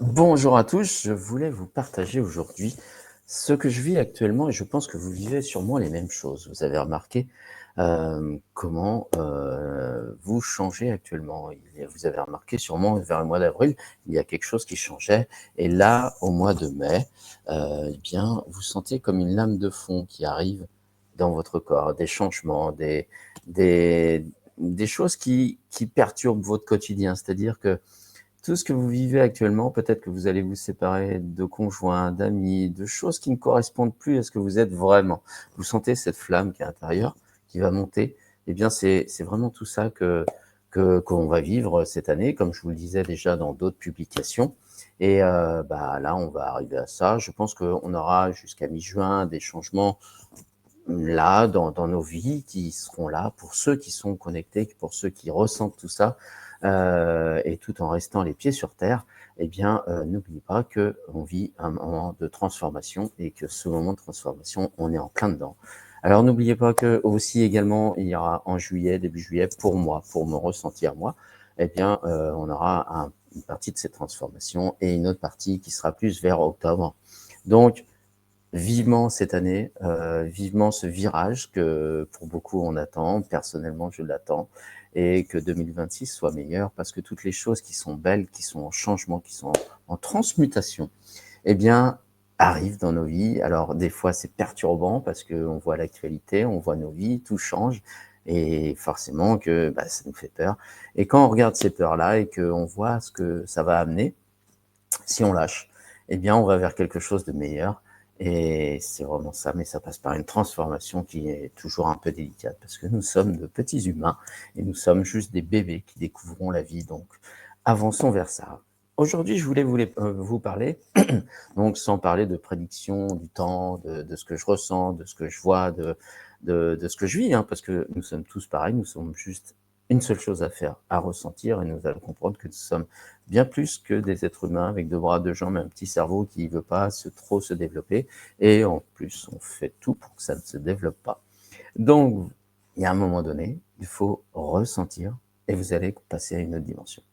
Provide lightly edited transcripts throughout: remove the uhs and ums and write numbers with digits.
Bonjour à tous, je voulais vous partager aujourd'hui ce que je vis actuellement et je pense que vous vivez sûrement les mêmes choses. Vous avez remarqué comment vous changez actuellement. Vous avez remarqué sûrement vers le mois d'avril, il y a quelque chose qui changeait et là, au mois de mai, eh bien, vous sentez comme une lame de fond qui arrive dans votre corps, des changements, des, des choses qui perturbent votre quotidien. C'est-à-dire que tout ce que vous vivez actuellement, peut-être que vous allez vous séparer de conjoints, d'amis, de choses qui ne correspondent plus à ce que vous êtes vraiment. Vous sentez cette flamme qui est à l'intérieur, qui va monter. Eh bien, c'est vraiment tout ça qu'on va vivre cette année, comme je vous le disais déjà dans d'autres publications. Et bah, là, on va arriver à ça. Je pense qu'on aura jusqu'à mi-juin des changements là dans nos vies qui seront là pour ceux qui sont connectés, pour ceux qui ressentent tout ça, et tout en restant les pieds sur terre. Eh bien, n'oubliez pas que on vit un moment de transformation et que ce moment de transformation, on est en plein dedans. Alors n'oubliez pas que aussi également, il y aura en juillet, début juillet, pour moi, pour me ressentir moi, eh bien, on aura une partie de cette transformation et une autre partie qui sera plus vers octobre. Donc, vivement cette année, vivement ce virage que pour beaucoup on attend. Personnellement, je l'attends et que 2026 soit meilleur parce que toutes les choses qui sont belles, qui sont en changement, qui sont en transmutation, eh bien, arrivent dans nos vies. Alors des fois, c'est perturbant parce qu'on voit l'actualité, on voit nos vies, tout change et forcément que bah, ça nous fait peur. Et quand on regarde ces peurs-là et qu'on voit ce que ça va amener, si on lâche, eh bien, on va vers quelque chose de meilleur. Et c'est vraiment ça, mais ça passe par une transformation qui est toujours un peu délicate, parce que nous sommes de petits humains et nous sommes juste des bébés qui découvrons la vie. Donc, avançons vers ça. Aujourd'hui, je voulais vous parler, donc sans parler de prédiction du temps, de ce que je ressens, de ce que je vois, de ce que je vis, hein, parce que nous sommes tous pareils, nous sommes juste une seule chose à faire, à ressentir, et nous allons comprendre que nous sommes bien plus que des êtres humains avec deux bras, deux jambes et un petit cerveau qui ne veut pas trop se développer. Et en plus, on fait tout pour que ça ne se développe pas. Donc, il y a un moment donné, il faut ressentir et vous allez passer à une autre dimension.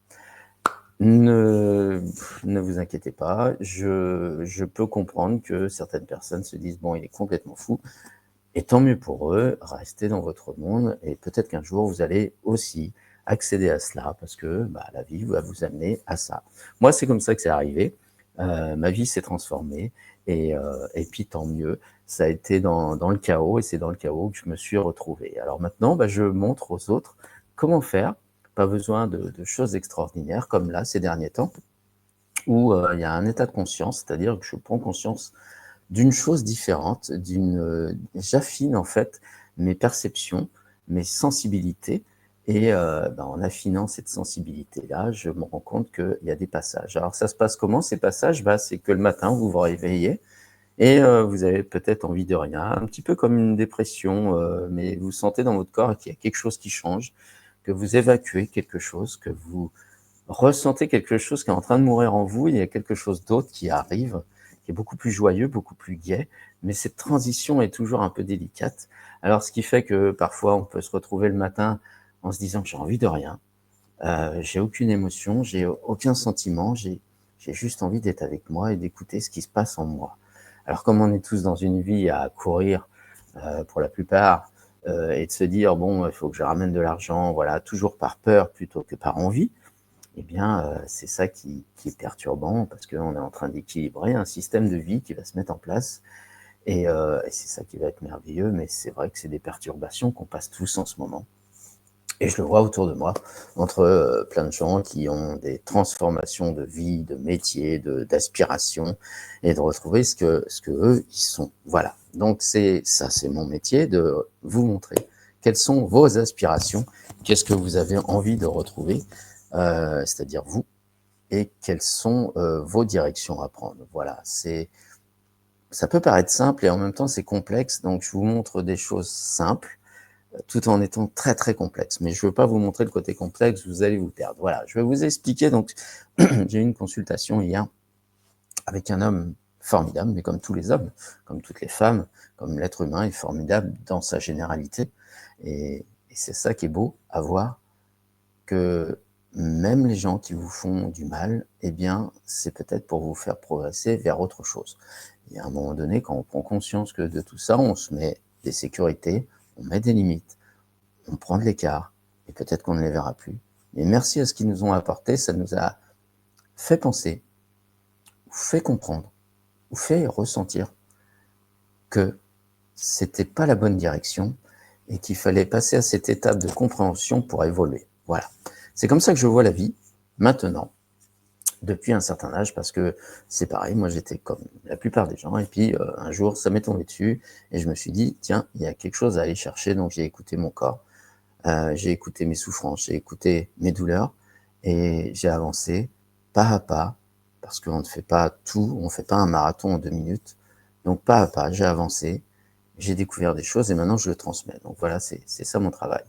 Ne, ne vous inquiétez pas, je peux comprendre que certaines personnes se disent bon, il est complètement fou, et tant mieux pour eux, restez dans votre monde et peut-être qu'un jour vous allez aussi accéder à cela parce que bah, la vie va vous amener à ça. Moi, c'est comme ça que c'est arrivé. Ma vie s'est transformée et puis tant mieux. Ça a été dans le chaos et c'est dans le chaos que je me suis retrouvé. Alors maintenant, bah, je montre aux autres comment faire. Pas besoin de choses extraordinaires comme là ces derniers temps où il y a un état de conscience, c'est-à-dire que je prends conscience d'une chose différente, j'affine en fait mes perceptions, mes sensibilités et bah, en affinant cette sensibilité-là, je me rends compte qu'il y a des passages. Alors ça se passe comment ces passages? Bah, c'est que le matin, vous vous réveillez et vous avez peut-être envie de rien, un petit peu comme une dépression, mais vous sentez dans votre corps qu'il y a quelque chose qui change, que vous évacuez quelque chose, que vous ressentez quelque chose qui est en train de mourir en vous, il y a quelque chose d'autre qui arrive, qui est beaucoup plus joyeux, beaucoup plus gai, mais cette transition est toujours un peu délicate. Alors ce qui fait que parfois on peut se retrouver le matin en se disant j'ai envie de rien, j'ai aucune émotion, j'ai aucun sentiment, j'ai juste envie d'être avec moi et d'écouter ce qui se passe en moi. Alors comme on est tous dans une vie à courir pour la plupart, et de se dire bon il faut que je ramène de l'argent, voilà, toujours par peur plutôt que par envie, eh bien, c'est ça qui est perturbant parce qu'on est en train d'équilibrer un système de vie qui va se mettre en place et c'est ça qui va être merveilleux, mais c'est vrai que c'est des perturbations qu'on passe tous en ce moment et je le vois autour de moi, entre, plein de gens qui ont des transformations de vie, de métier, d'aspiration et de retrouver ce que eux, ils sont. Voilà, donc c'est ça, c'est mon métier de vous montrer quelles sont vos aspirations, qu'est-ce que vous avez envie de retrouver, c'est-à-dire vous et quelles sont, vos directions à prendre. Voilà, ça peut paraître simple et en même temps c'est complexe, donc je vous montre des choses simples, tout en étant très, très complexe. Mais je ne veux pas vous montrer le côté complexe, vous allez vous perdre. Voilà, je vais vous expliquer. Donc, j'ai eu une consultation hier avec un homme formidable, mais comme tous les hommes, comme toutes les femmes, comme l'être humain est formidable dans sa généralité. Et c'est ça qui est beau à voir, que même les gens qui vous font du mal, eh bien, c'est peut-être pour vous faire progresser vers autre chose. Et à un moment donné, quand on prend conscience que de tout ça, on se met des sécurités, on met des limites, on prend de l'écart, et peut-être qu'on ne les verra plus. Mais merci à ce qu'ils nous ont apporté, ça nous a fait penser, ou fait comprendre, ou fait ressentir que c'était pas la bonne direction et qu'il fallait passer à cette étape de compréhension pour évoluer. Voilà. C'est comme ça que je vois la vie maintenant, depuis un certain âge, parce que c'est pareil, moi j'étais comme la plupart des gens, et puis un jour ça m'est tombé dessus, et je me suis dit, tiens, il y a quelque chose à aller chercher, donc j'ai écouté mon corps, j'ai écouté mes souffrances, j'ai écouté mes douleurs, et j'ai avancé pas à pas, parce qu'on ne fait pas tout, on ne fait pas un marathon en 2 minutes, donc pas à pas, j'ai avancé, j'ai découvert des choses, et maintenant je le transmets. Donc voilà, c'est ça mon travail.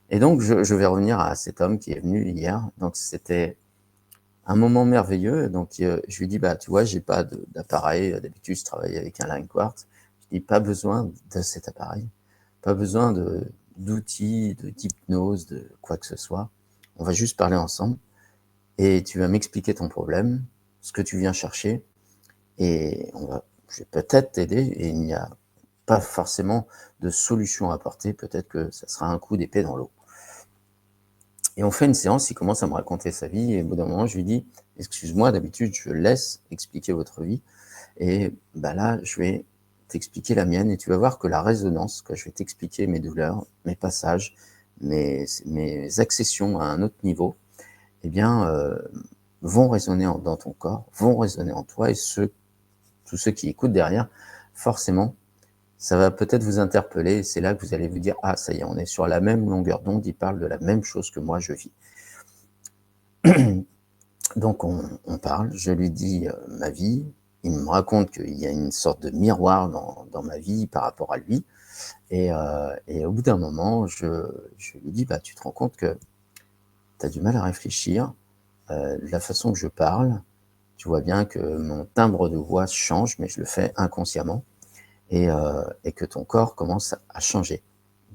Et donc je vais revenir à cet homme qui est venu hier, donc c'était un moment merveilleux, donc je lui dis, bah tu vois, j'ai pas d'appareil, d'habitude je travaille avec un line quartz, je dis pas besoin de cet appareil, pas besoin d'outils, d'hypnose, de quoi que ce soit, on va juste parler ensemble, et tu vas m'expliquer ton problème, ce que tu viens chercher, et je vais peut-être t'aider, et il n'y a pas forcément de solution à apporter, peut-être que ça sera un coup d'épée dans l'eau. Et on fait une séance, il commence à me raconter sa vie, et au bout d'un moment, je lui dis, excuse-moi, d'habitude, je laisse expliquer votre vie, et bah là, je vais t'expliquer la mienne, et tu vas voir que la résonance, que je vais t'expliquer mes douleurs, mes passages, mes accessions à un autre niveau, eh bien, vont résonner dans ton corps, vont résonner en toi, et tous ceux qui écoutent derrière, forcément, ça va peut-être vous interpeller, et c'est là que vous allez vous dire, ah, ça y est, on est sur la même longueur d'onde, il parle de la même chose que moi je vis. Donc on parle, je lui dis ma vie, il me raconte qu'il y a une sorte de miroir dans ma vie par rapport à lui, et au bout d'un moment, je lui dis, bah, tu te rends compte que tu as du mal à réfléchir, de la façon que je parle, tu vois bien que mon timbre de voix change, mais je le fais inconsciemment, et que ton corps commence à changer.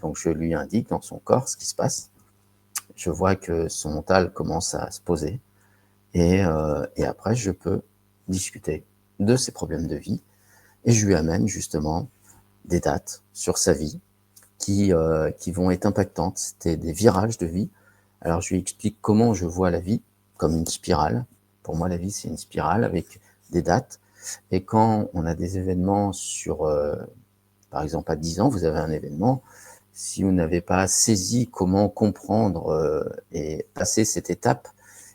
Donc je lui indique dans son corps ce qui se passe, je vois que son mental commence à se poser, et après je peux discuter de ses problèmes de vie, et je lui amène justement des dates sur sa vie qui vont être impactantes. C'était des virages de vie. Alors je lui explique comment je vois la vie, comme une spirale. Pour moi, la vie, c'est une spirale avec des dates, et quand on a des événements sur, par exemple à 10 ans, vous avez un événement, si vous n'avez pas saisi comment comprendre et passer cette étape,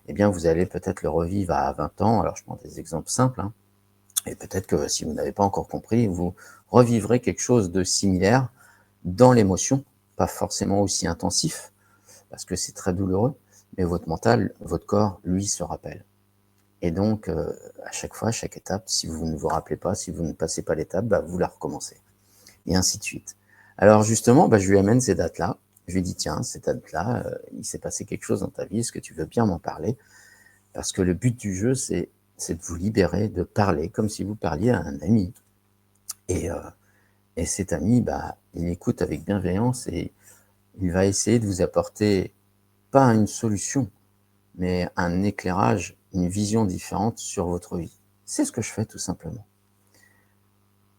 eh bien vous allez peut-être le revivre à 20 ans. Alors je prends des exemples simples, hein, et peut-être que si vous n'avez pas encore compris, vous revivrez quelque chose de similaire dans l'émotion, pas forcément aussi intensif, parce que c'est très douloureux, mais votre mental, votre corps, lui, se rappelle. Et donc, à chaque fois, à chaque étape, si vous ne vous rappelez pas, si vous ne passez pas l'étape, bah, vous la recommencez. Et ainsi de suite. Alors justement, bah, je lui amène ces dates-là. Je lui dis, tiens, ces dates-là, il s'est passé quelque chose dans ta vie, est-ce que tu veux bien m'en parler? Parce que le but du jeu, c'est de vous libérer, de parler comme si vous parliez à un ami. Et, euh, et cet ami, bah, il écoute avec bienveillance, et il va essayer de vous apporter pas une solution, mais un éclairage, une vision différente sur votre vie. C'est ce que je fais tout simplement.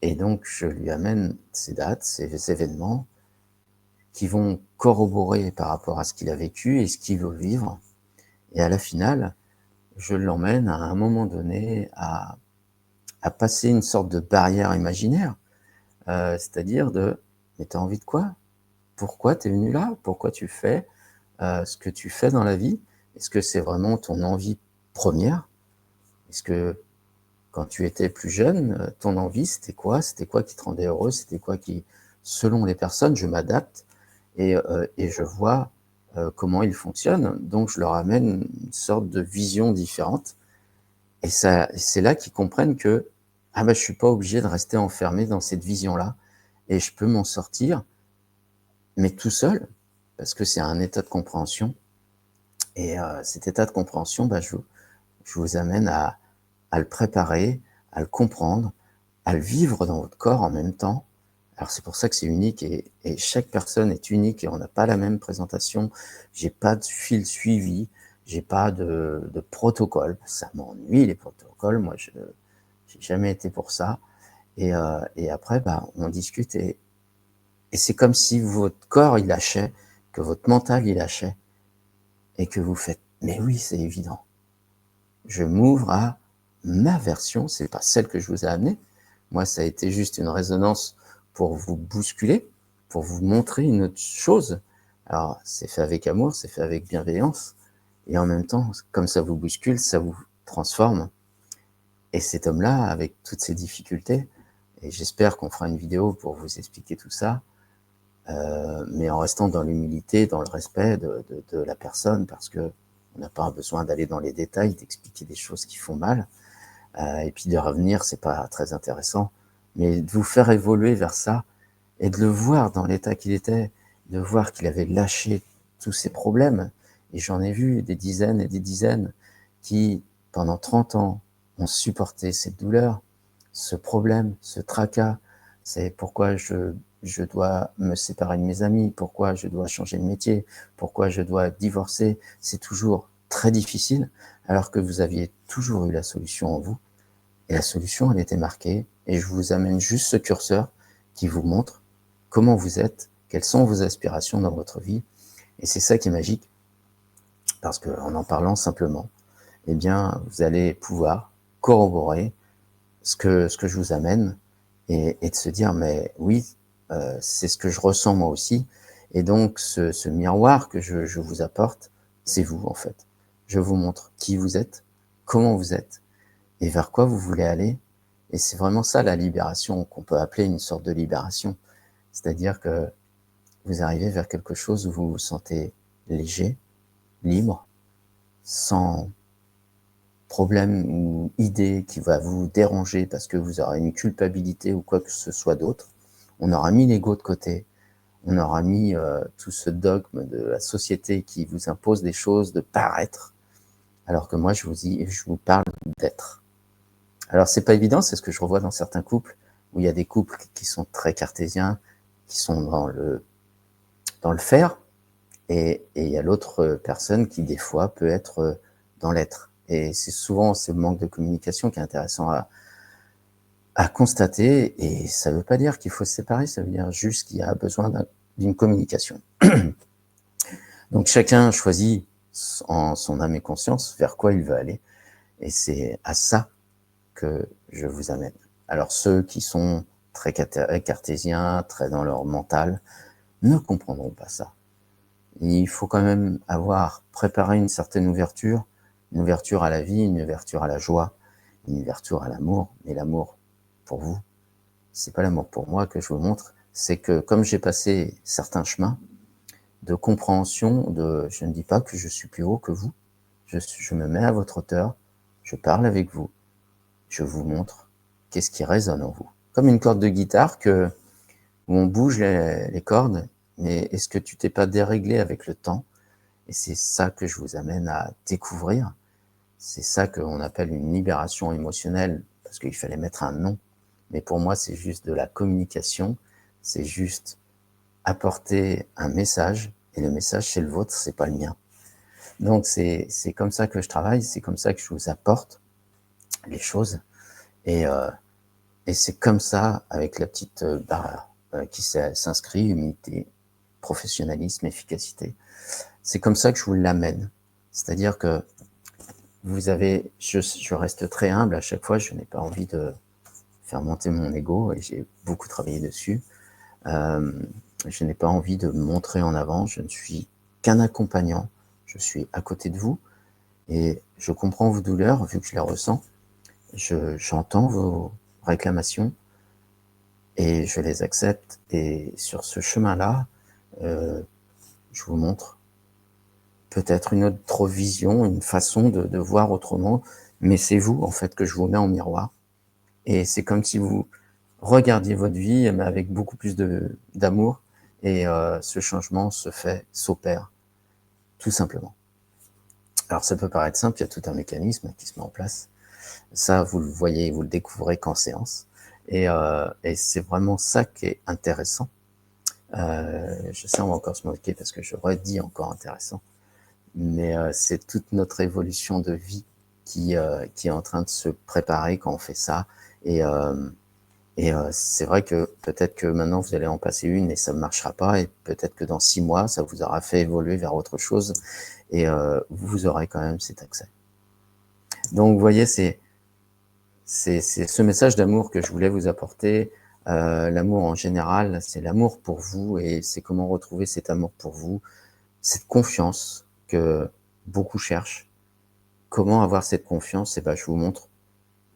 Et donc, je lui amène ces dates, ces événements qui vont corroborer par rapport à ce qu'il a vécu et ce qu'il veut vivre. Et à la finale, je l'emmène à un moment donné à passer une sorte de barrière imaginaire, c'est-à-dire de « mais t'as envie de quoi? Pourquoi t'es venu là? Pourquoi tu fais ce que tu fais dans la vie? Est-ce que c'est vraiment ton envie première? Est-ce que quand tu étais plus jeune, ton envie c'était quoi? C'était quoi qui te rendait heureux? C'était quoi qui, selon les personnes, je m'adapte, et je vois comment ils fonctionnent, donc je leur amène une sorte de vision différente, et c'est là qu'ils comprennent que ah ben je suis pas obligé de rester enfermé dans cette vision-là, et je peux m'en sortir, mais tout seul, parce que c'est un état de compréhension, et cet état de compréhension, bah, je vous amène à le préparer, à le comprendre, à le vivre dans votre corps en même temps. Alors c'est pour ça que c'est unique, et chaque personne est unique, et on n'a pas la même présentation. J'ai pas de fil suivi, j'ai pas de protocole. Ça m'ennuie les protocoles. Moi, je j'ai jamais été pour ça. Et après, bah, on discute et c'est comme si votre corps il lâchait, que votre mental il lâchait, et que vous faites: «Mais oui, c'est évident. Je m'ouvre à ma version, c'est pas celle que je vous ai amenée. Moi, ça a été juste une résonance pour vous bousculer, pour vous montrer une autre chose. Alors, c'est fait avec amour, c'est fait avec bienveillance, et en même temps, comme ça vous bouscule, ça vous transforme. Et cet homme-là, avec toutes ses difficultés, et j'espère qu'on fera une vidéo pour vous expliquer tout ça, mais en restant dans l'humilité, dans le respect de la personne, parce que on n'a pas besoin d'aller dans les détails, d'expliquer des choses qui font mal, et puis de revenir, c'est pas très intéressant, mais de vous faire évoluer vers ça et de le voir dans l'état qu'il était, de voir qu'il avait lâché tous ses problèmes. Et j'en ai vu des dizaines et des dizaines qui, pendant 30 ans, ont supporté cette douleur, ce problème, ce tracas. C'est pourquoi je dois me séparer de mes amis, pourquoi je dois changer de métier, pourquoi je dois divorcer. C'est toujours très difficile, alors que vous aviez toujours eu la solution en vous. Et la solution, elle était marquée. Et je vous amène juste ce curseur qui vous montre comment vous êtes, quelles sont vos aspirations dans votre vie. Et c'est ça qui est magique, parce qu'en en parlant simplement, eh bien, vous allez pouvoir corroborer ce que je vous amène et de se dire, mais oui, c'est ce que je ressens moi aussi. Et donc, ce miroir que je vous apporte, c'est vous, en fait. Je vous montre qui vous êtes, comment vous êtes, et vers quoi vous voulez aller. Et c'est vraiment ça la libération, qu'on peut appeler une sorte de libération. C'est-à-dire que vous arrivez vers quelque chose où vous vous sentez léger, libre, sans problème ou idée qui va vous déranger parce que vous aurez une culpabilité ou quoi que ce soit d'autre. On aura mis l'ego de côté, on aura mis tout ce dogme de la société qui vous impose des choses, de paraître, alors que moi je vous parle d'être. Alors c'est pas évident, c'est ce que je revois dans certains couples, où il y a des couples qui sont très cartésiens, qui sont dans le faire, et il y a l'autre personne qui des fois peut être dans l'être. Et c'est souvent ce manque de communication qui est intéressant à constater, et ça ne veut pas dire qu'il faut se séparer, ça veut dire juste qu'il y a besoin d'une communication. Donc chacun choisit en son âme et conscience vers quoi il veut aller, et c'est à ça que je vous amène. Alors ceux qui sont très cartésiens, très dans leur mental, ne comprendront pas ça. Il faut quand même avoir préparé une certaine ouverture, une ouverture à la vie, une ouverture à la joie, une ouverture à l'amour. Mais l'amour pour vous, c'est pas l'amour pour moi que je vous montre, c'est que comme j'ai passé certains chemins de compréhension, je ne dis pas que je suis plus haut que vous, je me mets à votre hauteur, je parle avec vous, je vous montre qu'est-ce qui résonne en vous. Comme une corde de guitare où on bouge les cordes, mais est-ce que tu t'es pas déréglé avec le temps? Et c'est ça que je vous amène à découvrir. C'est ça qu'on appelle une libération émotionnelle, parce qu'il fallait mettre un nom. Mais pour moi, c'est juste de la communication, c'est juste apporter un message, et le message, c'est le vôtre, c'est pas le mien. Donc c'est comme ça que je travaille, c'est comme ça que je vous apporte les choses, et, euh, et c'est comme ça, avec la petite barre qui s'inscrit, humilité, professionnalisme, efficacité, c'est comme ça que je vous l'amène. C'est-à-dire que je reste très humble à chaque fois, je n'ai pas envie de faire monter mon ego, et j'ai beaucoup travaillé dessus. Euh, je n'ai pas envie de me montrer en avant, je ne suis qu'un accompagnant, je suis à côté de vous, et je comprends vos douleurs, vu que je les ressens, j'entends vos réclamations, et je les accepte, et sur ce chemin-là, je vous montre peut-être une autre vision, une façon de voir autrement, mais c'est vous, en fait, que je vous mets en miroir. Et c'est comme si vous regardiez votre vie, mais avec beaucoup plus d'amour, et ce changement s'opère, tout simplement. Alors ça peut paraître simple, il y a tout un mécanisme qui se met en place. Ça, vous le voyez, vous le découvrez qu'en séance. Et c'est vraiment ça qui est intéressant. Je sais, on va encore se moquer parce que je redis encore intéressant. mais c'est toute notre évolution de vie qui est en train de se préparer quand on fait ça. Et c'est vrai que peut-être que maintenant vous allez en passer une et ça ne marchera pas, et peut-être que dans 6 mois, ça vous aura fait évoluer vers autre chose, et vous aurez quand même cet accès. Donc vous voyez, c'est ce message d'amour que je voulais vous apporter. L'amour en général, c'est l'amour pour vous, et c'est comment retrouver cet amour pour vous, cette confiance que beaucoup cherchent. Comment avoir cette confiance? Et ben, je vous montre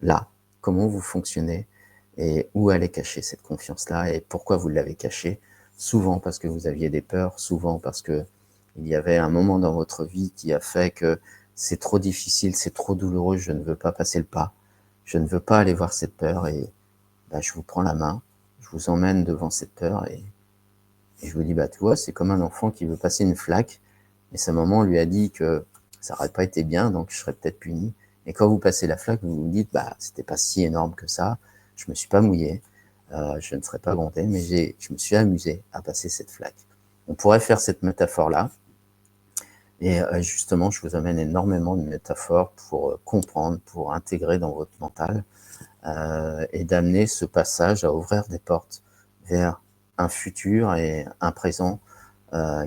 là, comment vous fonctionnez et où elle est cachée cette confiance-là, et pourquoi vous l'avez cachée. Souvent parce que vous aviez des peurs, souvent parce que il y avait un moment dans votre vie qui a fait que c'est trop difficile, c'est trop douloureux, je ne veux pas passer le pas, je ne veux pas aller voir cette peur, et bah, je vous prends la main, je vous emmène devant cette peur, et je vous dis, bah, tu vois, c'est comme un enfant qui veut passer une flaque, et sa maman lui a dit que ça n'aurait pas été bien, donc je serais peut-être puni. Et quand vous passez la flaque, vous vous dites, bah, c'était pas si énorme que ça, je me suis pas mouillé, je ne serais pas grondé, mais je me suis amusé à passer cette flaque. On pourrait faire cette métaphore-là, et justement, je vous amène énormément de métaphores pour comprendre, pour intégrer dans votre mental, et d'amener ce passage à ouvrir des portes vers un futur et un présent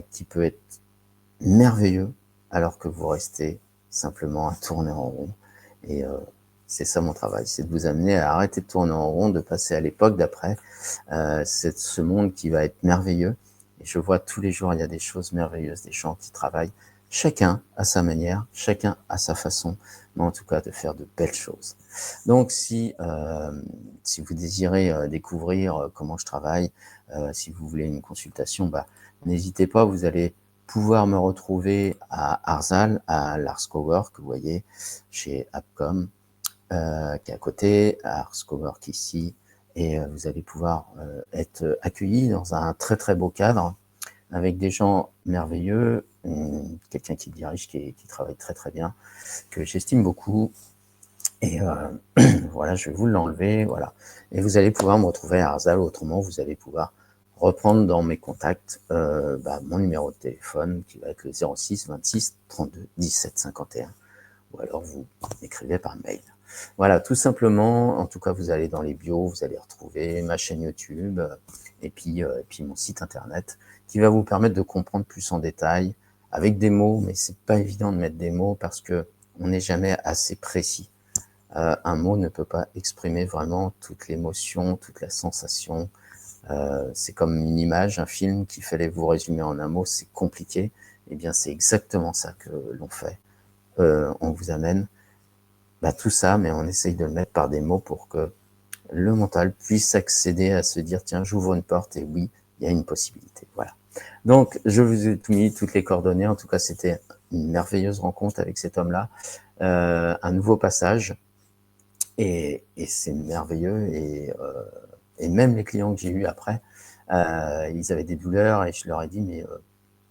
qui peut être merveilleux, alors que vous restez simplement à tourner en rond. Et c'est ça mon travail, c'est de vous amener à arrêter de tourner en rond, de passer à l'époque d'après. C'est ce monde qui va être merveilleux. Et je vois tous les jours, il y a des choses merveilleuses, des gens qui travaillent, chacun à sa manière, chacun à sa façon, mais en tout cas de faire de belles choses. Donc si vous désirez découvrir comment je travaille, si vous voulez une consultation, bah, n'hésitez pas, vous allez pouvoir me retrouver à Arzal, à l'Ars Cowork, vous voyez, chez Appcom, qui est à côté, à Ars Cowork ici, et vous allez pouvoir être accueillis dans un très très beau cadre, avec des gens merveilleux, quelqu'un qui dirige, qui travaille très très bien, que j'estime beaucoup, et voilà, je vais vous l'enlever, voilà. Et vous allez pouvoir me retrouver à Arzal, autrement vous allez pouvoir reprendre dans mes contacts mon numéro de téléphone qui va être le 06 26 32 17 51, ou alors vous m'écrivez par mail. Voilà, tout simplement. En tout cas, vous allez dans les bios, vous allez retrouver ma chaîne YouTube, et puis mon site internet, qui va vous permettre de comprendre plus en détail avec des mots, mais c'est pas évident de mettre des mots parce que on n'est jamais assez précis. Un mot ne peut pas exprimer vraiment toute l'émotion, toute la sensation. C'est comme une image, un film qu'il fallait vous résumer en un mot, c'est compliqué. Eh bien, c'est exactement ça que l'on fait. On vous amène tout ça, mais on essaye de le mettre par des mots pour que le mental puisse accéder à se dire, tiens, j'ouvre une porte, et oui, il y a une possibilité. Voilà. Donc, je vous ai tout mis, toutes les coordonnées. En tout cas, c'était une merveilleuse rencontre avec cet homme-là. Un nouveau passage. Et c'est merveilleux, et même les clients que j'ai eus après, ils avaient des douleurs, et je leur ai dit, mais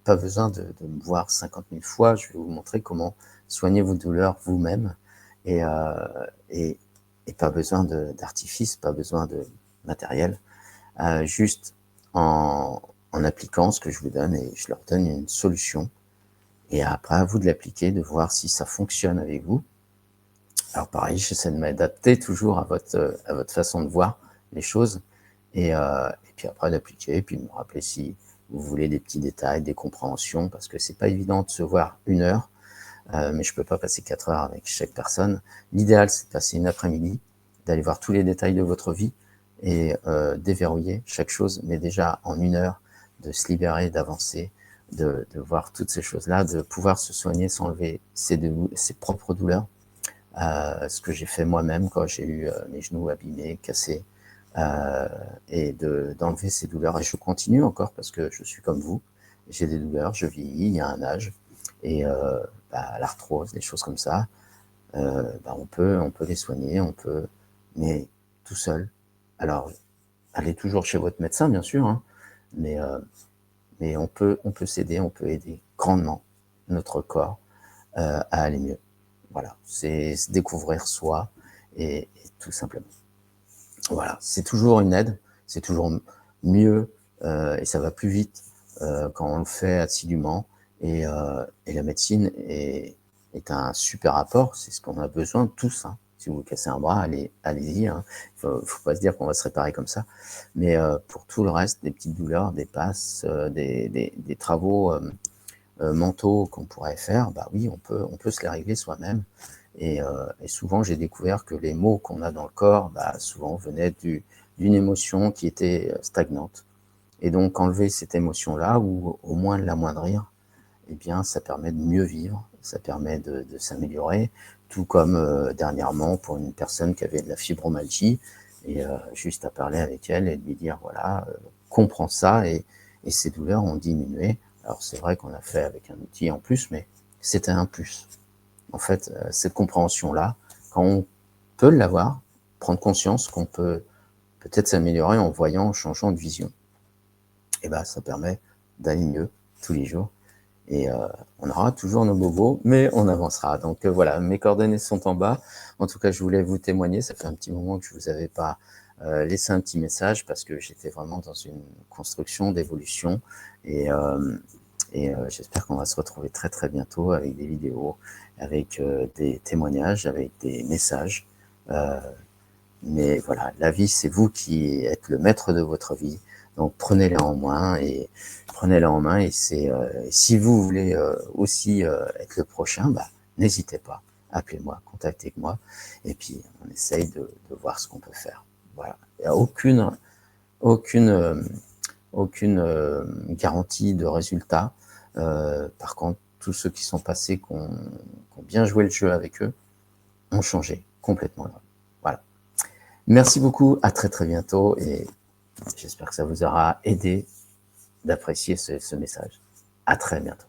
pas besoin de me voir 50 000 fois, je vais vous montrer comment soigner vos douleurs vous-même, et, et, et pas besoin d'artifice, pas besoin de matériel, juste en appliquant ce que je vous donne, et je leur donne une solution, et après à vous de l'appliquer, de voir si ça fonctionne avec vous. Alors pareil, j'essaie de m'adapter toujours à votre façon de voir les choses, et puis après d'appliquer, et puis de me rappeler si vous voulez des petits détails, des compréhensions, parce que c'est pas évident de se voir 1 heure, mais je peux pas passer 4 heures avec chaque personne. L'idéal, c'est de passer une après-midi, d'aller voir tous les détails de votre vie, et déverrouiller chaque chose, mais déjà en 1 heure, de se libérer, d'avancer, de voir toutes ces choses-là, de pouvoir se soigner, s'enlever ses propres douleurs. Ce que j'ai fait moi-même quand j'ai eu mes genoux abîmés, cassés, et d'enlever ces douleurs. Et je continue encore parce que je suis comme vous, j'ai des douleurs, je vieillis, il y a un âge, et l'arthrose, des choses comme ça, on peut les soigner, mais tout seul. Alors, allez toujours chez votre médecin, bien sûr, hein, mais on peut s'aider, on peut aider grandement notre corps à aller mieux. Voilà, c'est se découvrir soi, et tout simplement. Voilà, c'est toujours une aide, c'est toujours mieux, et ça va plus vite quand on le fait assidûment, Et la médecine est un super apport, c'est ce qu'on a besoin tous, hein. Si vous vous cassez un bras, allez-y, hein. Faut pas se dire qu'on va se réparer comme ça. Mais pour tout le reste, des petites douleurs, des passes, des travaux mentaux qu'on pourrait faire, bah oui, on peut se les régler soi-même. Et souvent, j'ai découvert que les maux qu'on a dans le corps, bah, souvent venaient d'une émotion qui était stagnante. Et donc, enlever cette émotion-là, ou au moins l'amoindrir, eh bien, ça permet de mieux vivre, ça permet de s'améliorer, tout comme dernièrement pour une personne qui avait de la fibromyalgie, et juste à parler avec elle et de lui dire, voilà, comprends ça, et ces douleurs ont diminué. Alors c'est vrai qu'on a fait avec un outil en plus, mais c'était un plus. En fait, cette compréhension-là, quand on peut l'avoir, prendre conscience qu'on peut peut-être s'améliorer en voyant, en changeant de vision, et ben ça permet d'aller mieux tous les jours. Et on aura toujours nos bobos, mais on avancera. Donc voilà, mes coordonnées sont en bas. En tout cas, je voulais vous témoigner. Ça fait un petit moment que je vous avais pas laissé un petit message, parce que j'étais vraiment dans une construction d'évolution. Et, j'espère qu'on va se retrouver très très bientôt avec des vidéos, avec des témoignages, avec des messages. Euh, mais voilà, la vie, c'est vous qui êtes le maître de votre vie. Donc prenez-la en main, et si vous voulez aussi être le prochain, bah, n'hésitez pas, appelez-moi, contactez-moi, et puis on essaye de voir ce qu'on peut faire. Voilà, il n'y a aucune garantie de résultat. Par contre, tous ceux qui sont passés, qui ont bien joué le jeu avec eux, ont changé complètement. Voilà. Merci beaucoup, à très très bientôt, et j'espère que ça vous aura aidé d'apprécier ce message. À très bientôt.